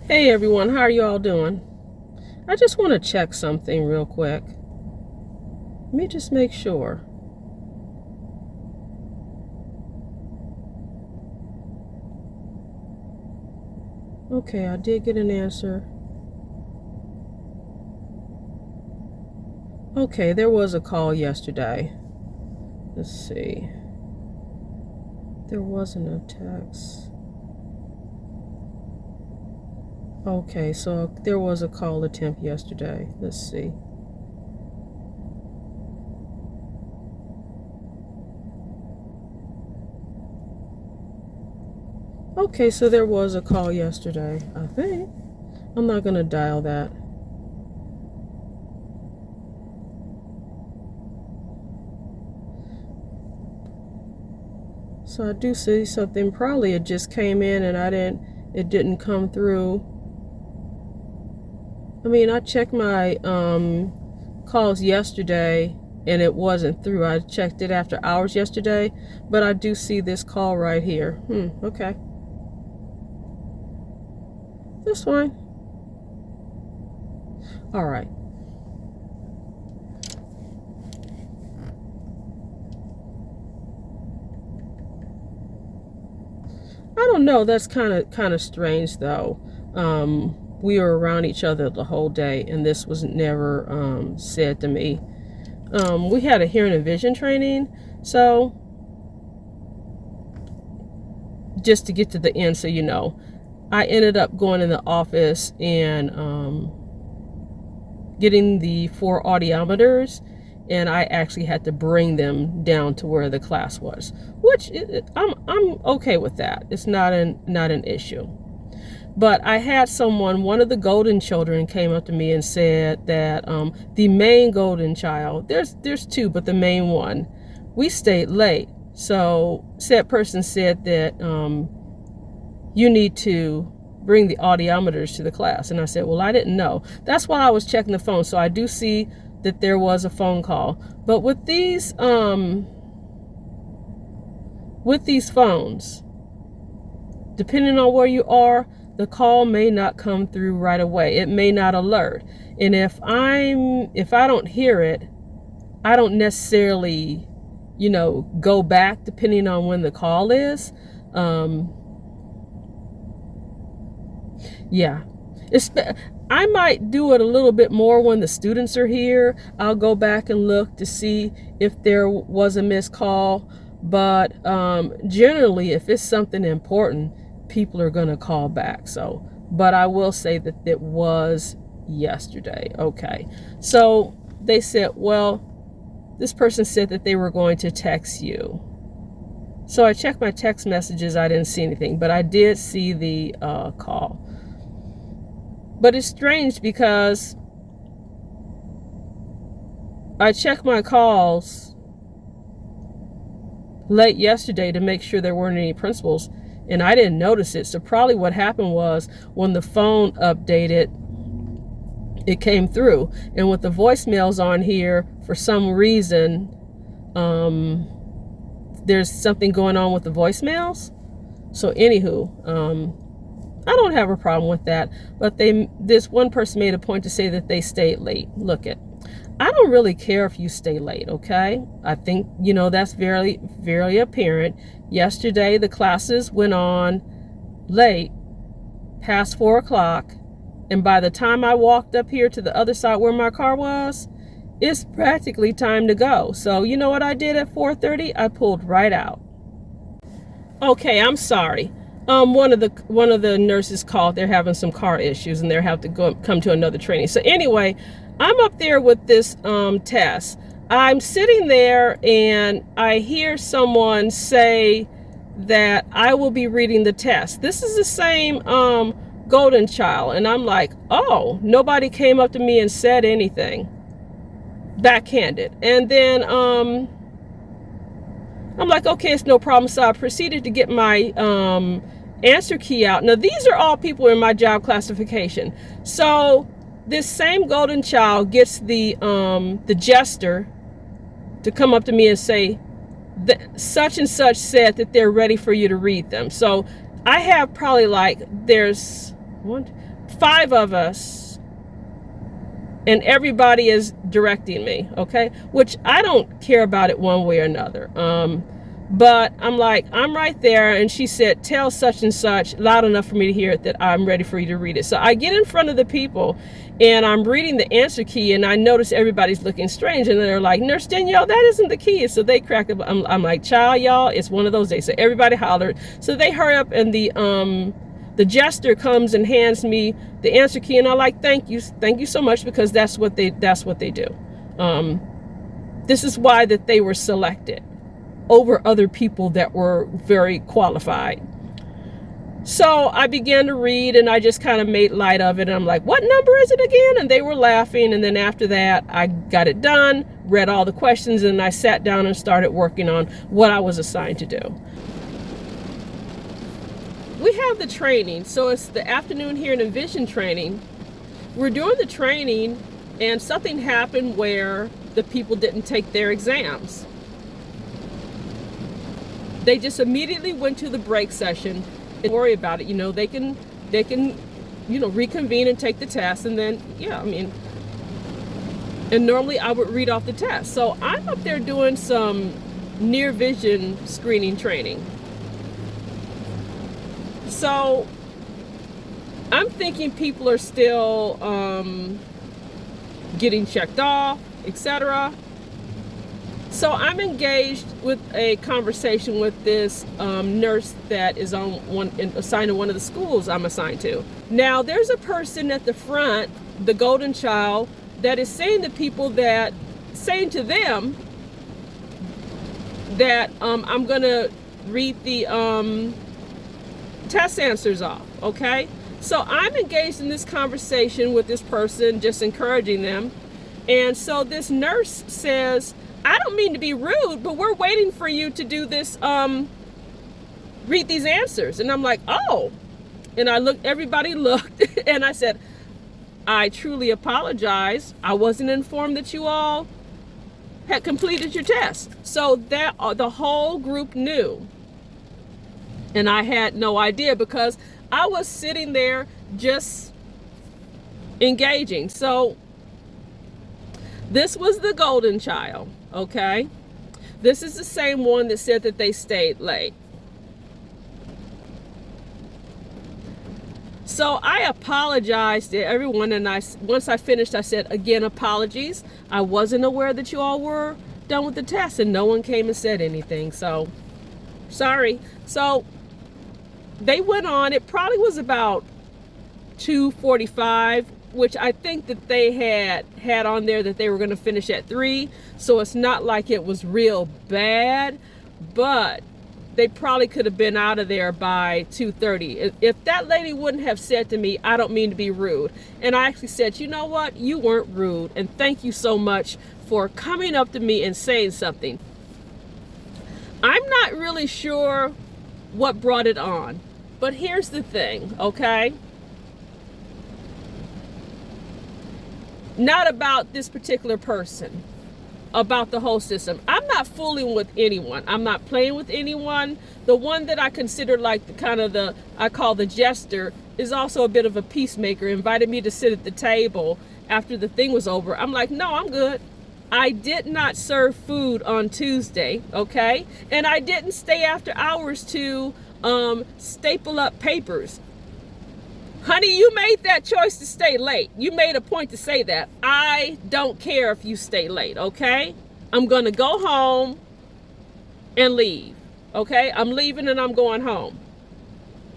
Hey everyone, how are you all doing? I just want to check something real quick. Let me just make sure. Okay, I did get an answer. Okay, there was a call yesterday. Let's see. There wasn't a text. Okay, so there was a call attempt yesterday. Let's see. Okay, so there was a call yesterday, I think. I'm not going to dial that. So I do see something. Probably it just came in and it didn't come through. I mean, I checked my calls yesterday and it wasn't through. I checked it after hours yesterday, but I do see this call right here. Okay. That's fine. All right. I don't know. That's kind of strange though. We were around each other the whole day, and this was never said to me. We had a hearing and vision training, so just to get to the end, so you know, I ended up going in the office and getting the 4 audiometers, and I actually had to bring them down to where the class was, which I'm okay with that. It's not an issue. But I had one of the golden children came up to me and said that the main golden child, there's 2, but the main one, we stayed late. So said person said that you need to bring the audiometers to the class. And I said, well, I didn't know. That's why I was checking the phone. So I do see that there was a phone call. But with these phones, depending on where you are, the call may not come through right away. It may not alert. And if I don't hear it, I don't necessarily, go back depending on when the call is. Yeah. I might do it a little bit more when the students are here. I'll go back and look to see if there was a missed call. But generally, if it's something important, people are going to call back. So, but I will say that it was yesterday. Okay. So they said, well, this person said that they were going to text you. So I checked my text messages. I didn't see anything, but I did see the call. But it's strange because I checked my calls late yesterday to make sure there weren't any principals, and I didn't notice it. So probably what happened was when the phone updated, it came through. And with the voicemails on here, for some reason, there's something going on with the voicemails. So anywho, I don't have a problem with that, but this one person made a point to say that they stayed late. Look I don't really care if you stay late, okay? I think, that's very, very apparent. Yesterday, the classes went on late, past 4 o'clock, and by the time I walked up here to the other side where my car was, it's practically time to go. So you know what I did at 4:30? I pulled right out. Okay, I'm sorry. One of the nurses called. They're having some car issues and they have to come to another training. So anyway, I'm up there with this test. I'm sitting there and I hear someone say that I will be reading the test. This is the same golden child, and I'm like, oh, nobody came up to me and said anything. Backhanded. And then I'm like, okay, it's no problem. So I proceeded to get my answer key out. Now, these are all people in my job classification. So this same golden child gets the jester to come up to me and say that such and such said that they're ready for you to read them. So I have probably there's 5 of us, and everybody is directing me, okay? Which I don't care about it one way or another. But I'm like, I'm right there, and she said, tell such and such loud enough for me to hear it that I'm ready for you to read it. So I get in front of the people, and I'm reading the answer key, and I notice everybody's looking strange, and they're like, Nurse Danielle, that isn't the key. So they cracked up. I'm like, child, y'all, it's one of those days. So everybody hollered. So they hurry up, and the jester comes and hands me the answer key, and I'm like, thank you so much, because that's what they do. This is why that they were selected over other people that were very qualified. So I began to read, and I just kind of made light of it. And I'm like, what number is it again? And they were laughing. And then after that, I got it done, read all the questions, and I sat down and started working on what I was assigned to do. We have the training. So it's the afternoon hearing and vision training. We're doing the training, and something happened where the people didn't take their exams. They just immediately went to the break session. Don't worry about it. You know, they can, you know, reconvene and take the test. And then, yeah, I mean, and normally I would read off the test. So I'm up there doing some near vision screening training. So I'm thinking people are still getting checked off, etc. So I'm engaged with a conversation with this nurse that is assigned to one of the schools I'm assigned to. Now there's a person at the front, the golden child, that is saying to people saying to them that I'm gonna read the test answers off, okay? So I'm engaged in this conversation with this person, just encouraging them. And so this nurse says, I don't mean to be rude, but we're waiting for you to do this, read these answers. And I'm like, oh. And everybody looked, and I said, I truly apologize. I wasn't informed that you all had completed your test. So that the whole group knew. And I had no idea, because I was sitting there just engaging. So this was the golden child, okay? This is the same one that said that they stayed late. So I apologized to everyone, and once I finished, I said, again, apologies. I wasn't aware that you all were done with the test, and no one came and said anything, so sorry. So they went on. It probably was about 2:45, which I think that they had on there that they were going to finish at 3. So it's not like it was real bad, but they probably could have been out of there by 2:30. If that lady wouldn't have said to me, I don't mean to be rude. And I actually said, you know what? You weren't rude. And thank you so much for coming up to me and saying something. I'm not really sure what brought it on, but here's the thing, okay? Not about this particular person, about the whole system. I'm not fooling with anyone. I'm not playing with anyone. The one that I consider like I call the jester, is also a bit of a peacemaker, invited me to sit at the table after the thing was over. I'm like, no, I'm good. I did not serve food on Tuesday, okay? And I didn't stay after hours to staple up papers. Honey, you made that choice to stay late. You made a point to say that. I don't care if you stay late, okay? I'm going to go home and leave, okay? I'm leaving and I'm going home.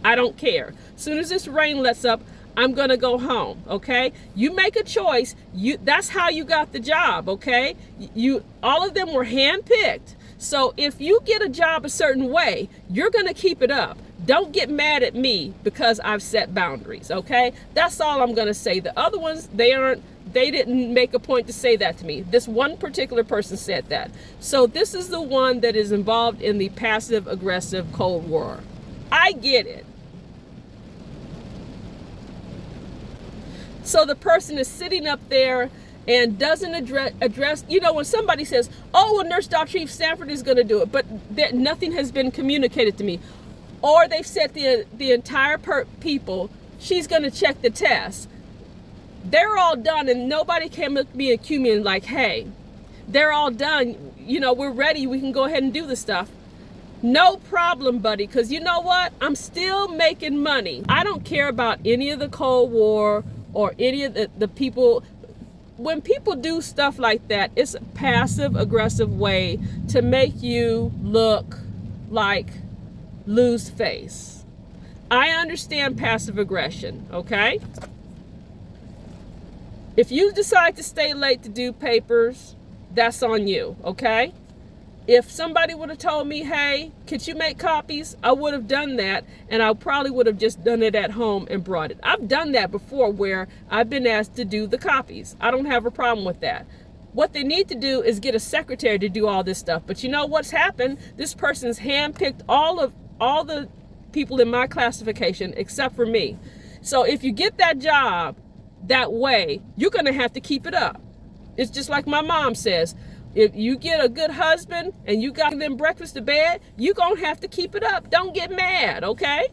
I don't care. As soon as this rain lets up, I'm going to go home, okay? You make a choice. That's how you got the job, okay? All of them were handpicked. So if you get a job a certain way, you're going to keep it up. Don't get mad at me because I've set boundaries, okay? That's all I'm going to say. The other ones, they didn't make a point to say that to me. This one particular person said that. So this is the one that is involved in the passive-aggressive Cold War. I get it. So the person is sitting up there and doesn't address, you know, when somebody says, oh, well, Nurse Dr. Stanford is going to do it, but nothing has been communicated to me. Or they've set the entire people she's going to check the test. They're all done, and nobody came up to me and accuse me and like, hey, they're all done. You know, we're ready. We can go ahead and do the stuff. No problem, buddy, because you know what? I'm still making money. I don't care about any of the Cold War or any of the people. When people do stuff like that, it's a passive aggressive way to make you look like lose face. I understand passive aggression, okay? If you decide to stay late to do papers, that's on you, okay? If somebody would have told me, hey, could you make copies? I would have done that, and I probably would have just done it at home and brought it. I've done that before where I've been asked to do the copies. I don't have a problem with that. What they need to do is get a secretary to do all this stuff. But you know what's happened? This person's handpicked all the people in my classification except for me. So if you get that job that way, you're going to have to keep it up. It's just like my mom says. If you get a good husband and you got them breakfast to bed, you're going to have to keep it up. Don't get mad, okay?